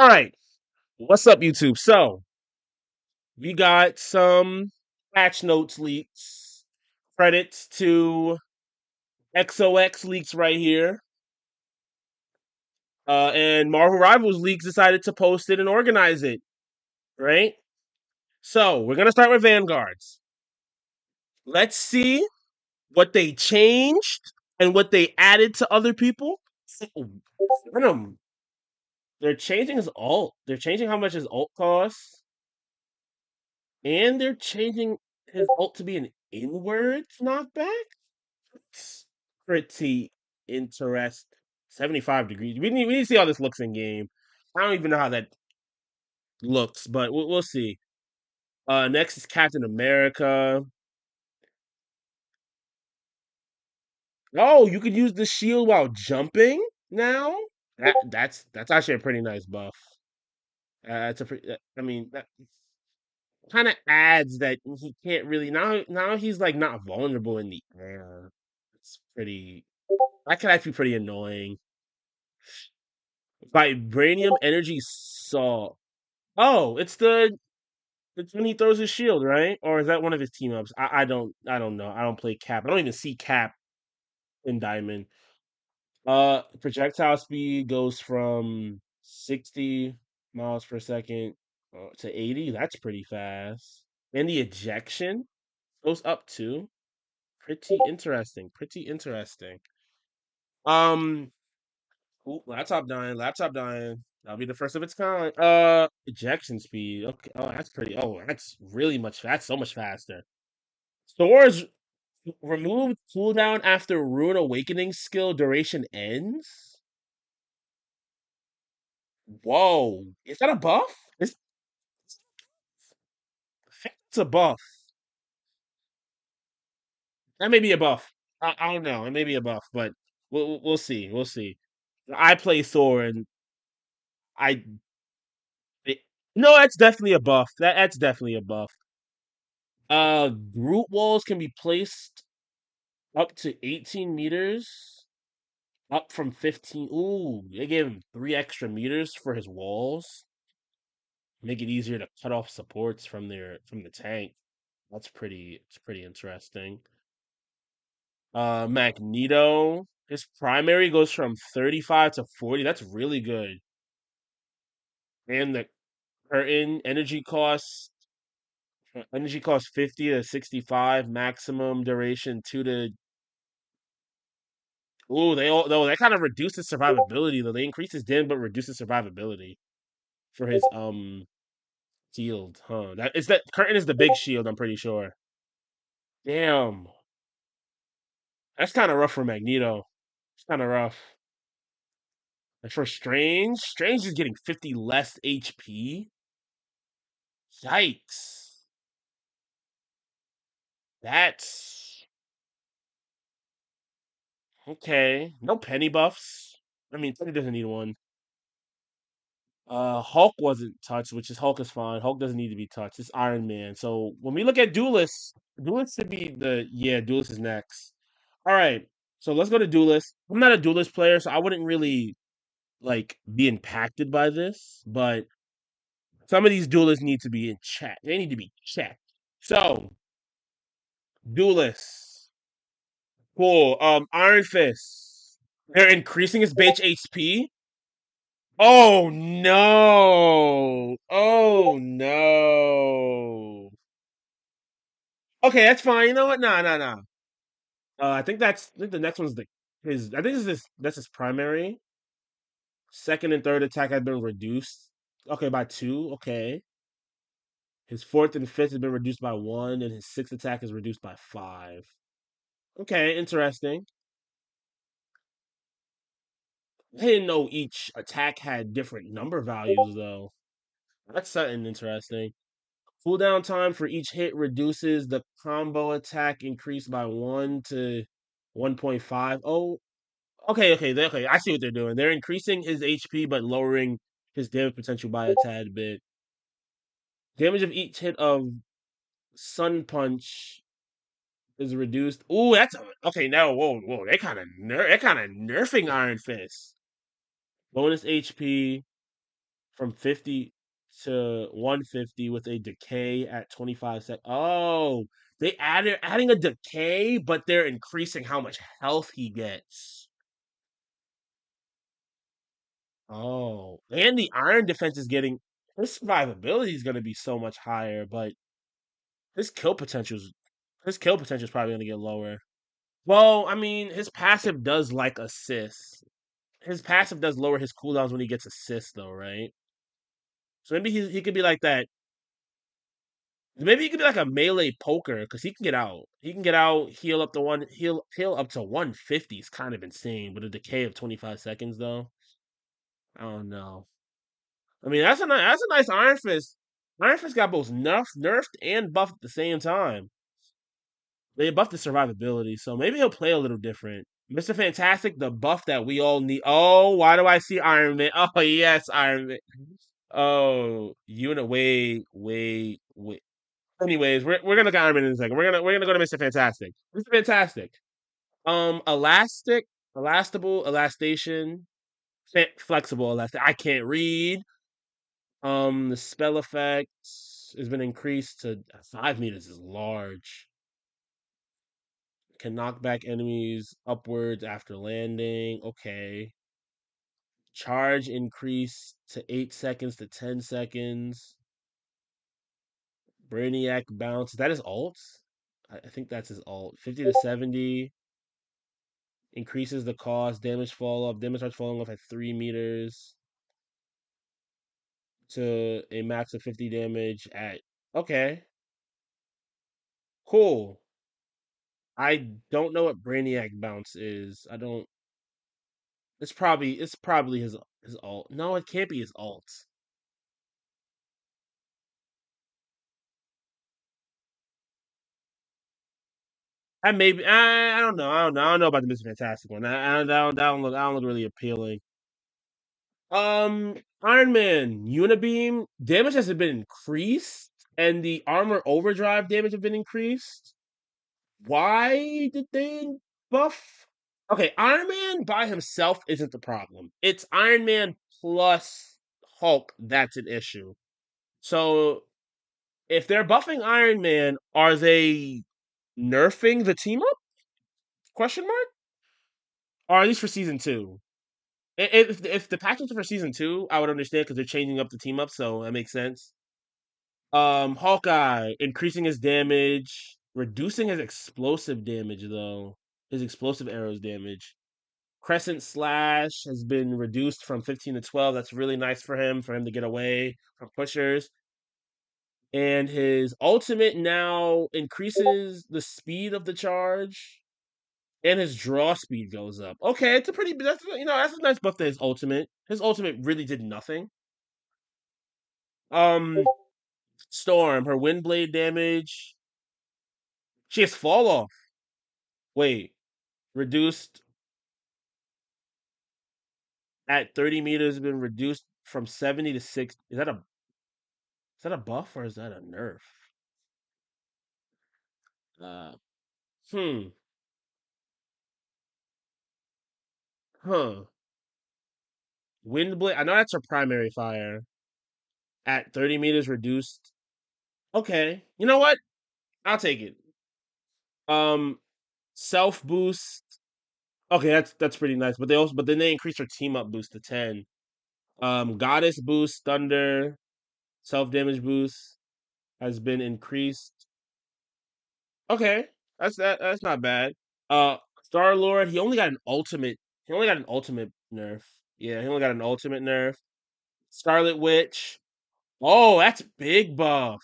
All right, what's up, YouTube? So we got some patch notes leaks. Credits to XOX leaks right here. And Marvel Rivals leaks decided to post it and organize it. Right. So we're gonna start with Vanguards. Let's see what they changed and what they added to other people. Venom. They're changing his alt. They're changing how much his alt costs. And they're changing his ult to be an inward knockback? It's pretty interesting. 75 degrees. We need to see how this looks in game. I don't even know how that looks, but we'll see. Next is Captain America. Oh, you could use the shield while jumping now? That's actually a pretty nice buff. It's a pretty, I mean, that kind of adds that he can't really now he's like not vulnerable in the air. It's pretty that could actually be pretty annoying. Vibranium energy saw. Oh, it's when he throws his shield, right? Or is that one of his team ups? I don't know. I don't play Cap. I don't even see Cap in Diamond. Projectile speed goes from 60 miles per second to 80. That's pretty fast. And the ejection goes up too. Pretty interesting. Pretty interesting. Um, ooh, laptop dying. Laptop dying. That'll be the first of its kind. Ejection speed. Okay. Oh, that's pretty. Oh, that's really much. That's so much faster. Thor's removed cooldown after Rune Awakening skill duration ends. Whoa, is that a buff? It's a buff. That may be a buff. I don't know. It may be a buff, but we'll see. We'll see. I play Thor, and I it, no, that's definitely a buff. That's definitely a buff. Group walls can be placed up to 18 meters, up from 15. Ooh, they gave him 3 extra meters for his walls. Make it easier to cut off supports from the tank. It's pretty interesting. Magneto, his primary goes from 35 to 40. That's really good. And the curtain energy cost 50 to 65, maximum duration 2 to. Ooh, they all though that kind of reduces survivability though. They increase his damage but reduces survivability for his shield, huh? That curtain is the big shield, I'm pretty sure. Damn. That's kind of rough for Magneto. It's kind of rough. And for Strange is getting 50 less HP. Yikes. That's okay. No penny buffs. I mean, Penny doesn't need one. Hulk wasn't touched, which is Hulk is fine. Hulk doesn't need to be touched. It's Iron Man. So when we look at Duelist, Duelist should be Duelist is next. All right. So let's go to Duelist. I'm not a Duelist player, so I wouldn't really like be impacted by this, but some of these duelists need to be in check. They need to be checked. So, duelists. Cool. Iron Fist. They're increasing his base HP. Oh no. Oh no. Okay, that's fine. You know what? Nah, nah, nah. I think the next one's his. I think that's his primary. Second and third attack have been reduced. Okay, by 2. Okay. His fourth and fifth has been reduced by 1, and his sixth attack is reduced by 5. Okay, interesting. I didn't know each attack had different number values, though. That's something interesting. Cooldown time for each hit reduces the combo attack increased by 1 to 1.5. Oh, okay. I see what they're doing. They're increasing his HP but lowering his damage potential by a tad bit. Damage of each hit of Sun Punch is reduced. Ooh, okay. Now, whoa. They're kind of nerfing Iron Fist. Bonus HP from 50 to 150 with a decay at 25 seconds. Oh, they adding a decay, but they're increasing how much health he gets. Oh, and the iron defense is getting his survivability is going to be so much higher, but his kill potential's his kill potential is probably going to get lower. Well, I mean, his passive does like assists. His passive does lower his cooldowns when he gets assists, though, right? So maybe he could be like that. Maybe he could be like a melee poker because he can get out. He can get out, heal up to 150 is kind of insane, with a decay of 25 seconds though. I don't know. I mean, that's a nice Iron Fist. Iron Fist got both nerfed and buffed at the same time. They buffed the survivability, so maybe he'll play a little different. Mr. Fantastic, the buff that we all need. Oh, why do I see Iron Man? Oh yes, Iron Man. Oh, unit. Wait. Anyways, we're gonna look at Iron Man in a second. We're gonna go to Mr. Fantastic. Mr. Fantastic. Elastic, elastable, elastation, flexible, elastic. I can't read. The spell effect has been increased to 5 meters. Is large. Can knock back enemies upwards after landing. Okay. Charge increased to 8 seconds to 10 seconds. Brainiac bounce. Is that his ult? I think that's his ult. 50 to 70. Increases the cost. Damage fall off. Damage starts falling off at 3 meters to a max of 50 damage at. Okay. Cool. I don't know what Brainiac bounce is. I don't. It's probably his ult. No, it can't be his ult. I maybe I don't know. I don't know about the Mr. Fantastic one. That don't look really appealing. Iron Man Unibeam damage has been increased, and the armor overdrive damage have been increased. Why did they buff? Okay, Iron Man by himself isn't the problem. It's Iron Man plus Hulk that's an issue. So if they're buffing Iron Man, are they nerfing the team up? Question mark? Or at least for season two. If the patches are for season two, I would understand because they're changing up the team up, so that makes sense. Hawkeye increasing his damage, reducing his explosive damage though. His explosive arrows damage. Crescent Slash has been reduced from 15 to 12. That's really nice for him to get away from pushers. And his ultimate now increases the speed of the charge, and his draw speed goes up. Okay, it's a pretty that's a nice buff to his ultimate. His ultimate really did nothing. Um, Storm, her wind blade damage. She has fall off. Wait, reduced at 30 meters, been reduced from 70 to 60. Is that a buff or is that a nerf? Uh, hmm, huh. Wind blade. I know that's her primary fire. At 30 meters reduced. Okay, you know what? I'll take it. Um, self boost. Okay, that's pretty nice. But then they increased her team up boost to 10. Goddess boost, thunder, self damage boost has been increased. Okay, that's not bad. Star Lord, he only got an ultimate. He only got an ultimate nerf. Yeah, he only got an ultimate nerf. Scarlet Witch. Oh, that's big buff.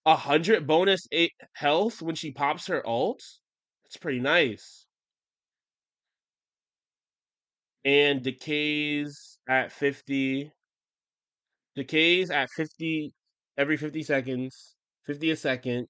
100 bonus 8 health when she pops her ult. That's pretty nice. And decays at 50. Decays at 50 every 50 seconds. 50 a second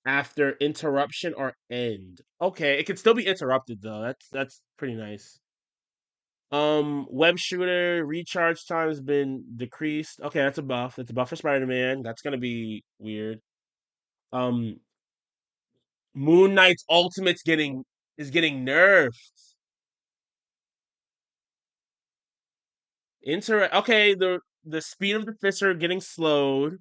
after interruption or end. Okay, it can still be interrupted though. That's pretty nice. Web shooter recharge time has been decreased. Okay, that's a buff. That's a buff for Spider-Man. That's gonna be weird. Um, Moon Knight's ultimate's getting is getting nerfed. Okay, the speed of the fists are getting slowed.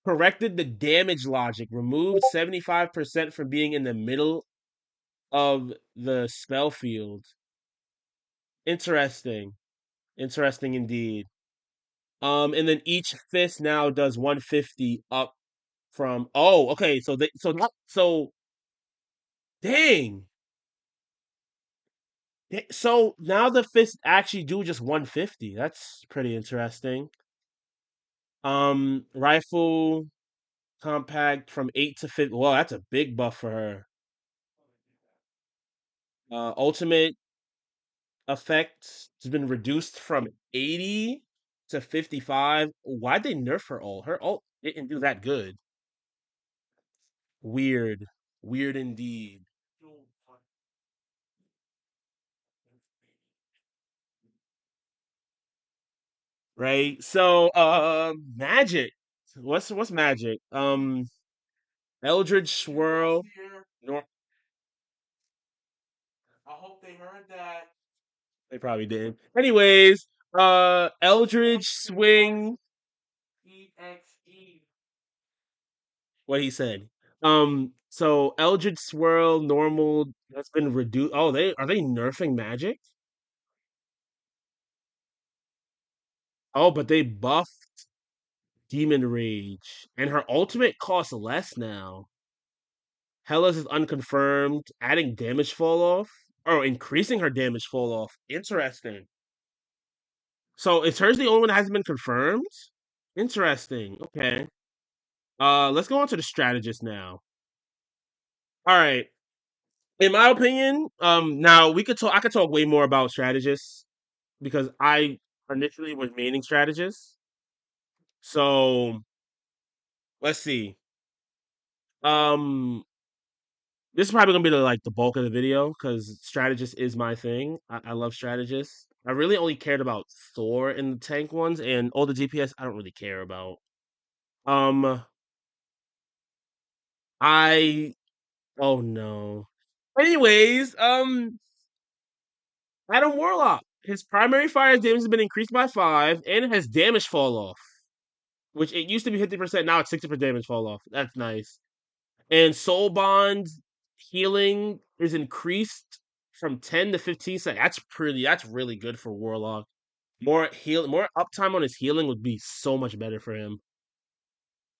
Corrected the damage logic. Removed 75% from being in the middle of the spell field. Interesting. Interesting indeed. And then each fist now does 150 up from. Oh, okay. So dang. So now the fists actually do just 150. That's pretty interesting. Rifle compact from 8 to 50. Well, that's a big buff for her. Ultimate effect has been reduced from 80 to 55. Why'd they nerf her ult? Her ult didn't do that good. Weird. Weird indeed. Right? So magic. What's magic? Eldritch Swirl. Nor- I hope they heard that. They probably didn't. Anyways, Eldritch Swing. EXE. What he said. So Eldritch Swirl normal that's been reduced. Oh, they nerfing magic? Oh, but they buffed Demon Rage. And her ultimate costs less now. Hellas is unconfirmed, adding damage fall off. Oh, increasing her damage fall off. Interesting. So is hers the only one that hasn't been confirmed? Interesting. Okay. Let's go on to the strategist now. All right. In my opinion, now we could talk. I could talk way more about strategists because I initially was maining strategists. So let's see. Um, this is probably gonna be the bulk of the video because strategist is my thing. I love strategists. I really only cared about Thor in the tank ones, and all the DPS I don't really care about. Um, I oh no. Anyways, Adam Warlock. His primary fire damage has been increased by 5, and it has damage fall off, which it used to be 50%. Now it's 60% damage fall off. That's nice. And Soul Bond healing is increased from 10 to 15 seconds. That's really good for Warlock. More uptime on his healing would be so much better for him.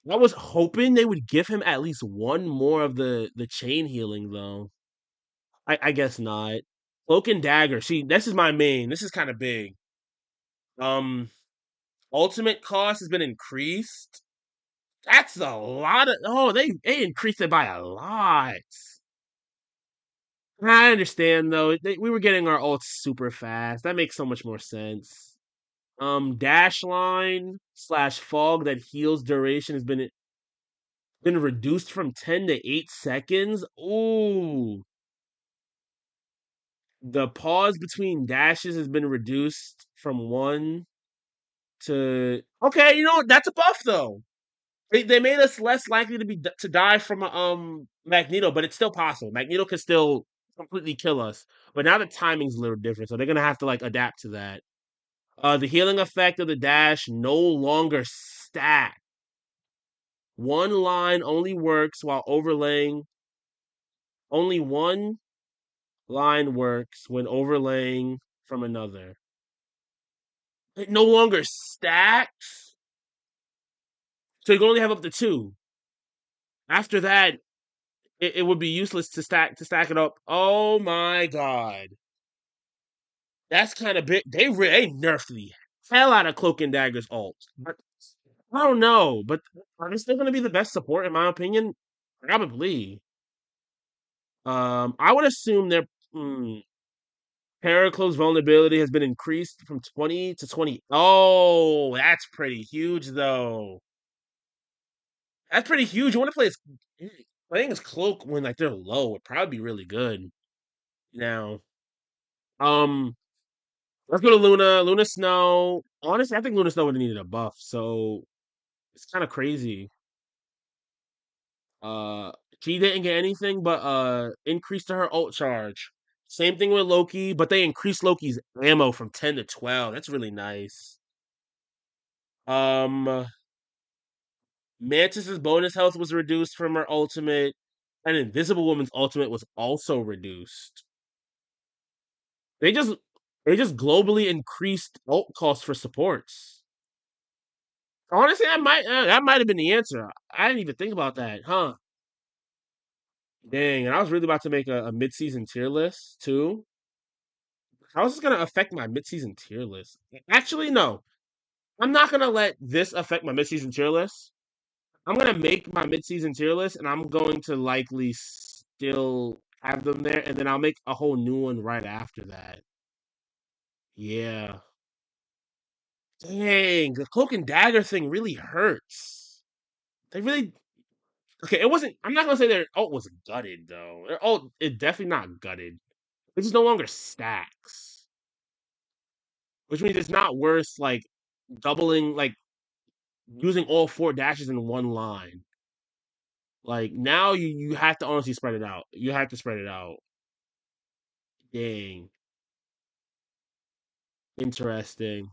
I was hoping they would give him at least one more of the chain healing though. I guess not. Cloak&Dagger. See, this is my main. This is kind of big. Um, ultimate cost has been increased. That's a lot of. Oh, they increased it by a lot. I understand though. We were getting our ults super fast. That makes so much more sense. Dash line slash fog that heals duration has been reduced from 10 to 8 seconds. Ooh, the pause between dashes has been reduced from 1 to. Okay, you know what? That's a buff though. They made us less likely to die from Magneto, but it's still possible. Magneto can still completely kill us, but now the timing's a little different, so they're gonna have to adapt to that. The healing effect of the dash no longer stack. One line only works while overlaying. Only one line works when overlaying from another. It no longer stacks, so you can only have up to two. After that, it would be useless to stack it up. Oh my god, that's kind of big. They nerfed the hell out of Cloak&Dagger's ult. But I don't know, but are they still going to be the best support in my opinion? Probably. I would assume their Heracles vulnerability has been increased from 20 to 20. Oh, that's pretty huge though. That's pretty huge. You want to play as playing as cloak when they're low would probably be really good. Now, um, let's go to Luna. Luna Snow. Honestly, I think Luna Snow would have needed a buff, so it's kind of crazy. Uh, she didn't get anything but increase to her ult charge. Same thing with Loki, but they increased Loki's ammo from 10 to 12. That's really nice. Um, Mantis's bonus health was reduced from her ultimate, and Invisible Woman's ultimate was also reduced. They just they just globally increased ult costs for supports. Honestly, that might have been the answer. I didn't even think about that, huh? Dang, and I was really about to make a mid-season tier list too. How is this gonna affect my mid-season tier list? Actually, no. I'm not gonna let this affect my mid-season tier list. I'm gonna make my mid-season tier list, and I'm going to likely still have them there, and then I'll make a whole new one right after that. Yeah. Dang, the cloak and dagger thing really hurts. They really okay. It wasn't. I'm not gonna say their ult was gutted though. Their ult, it definitely not gutted. It just no longer stacks, which means it's not worth like doubling, like using all four dashes in one line. Like now, you have to honestly spread it out. You have to spread it out. Dang, interesting.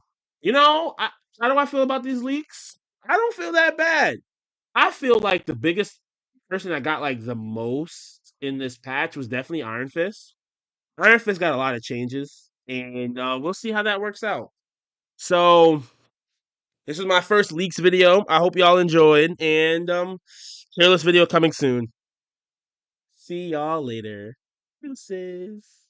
How do I feel about these leaks? I don't feel that bad. I feel like the biggest person that got like the most in this patch was definitely Iron Fist. Iron Fist got a lot of changes, and we'll see how that works out. So this is my first leaks video. I hope y'all enjoyed, and tier list video coming soon. See y'all later. Deuces.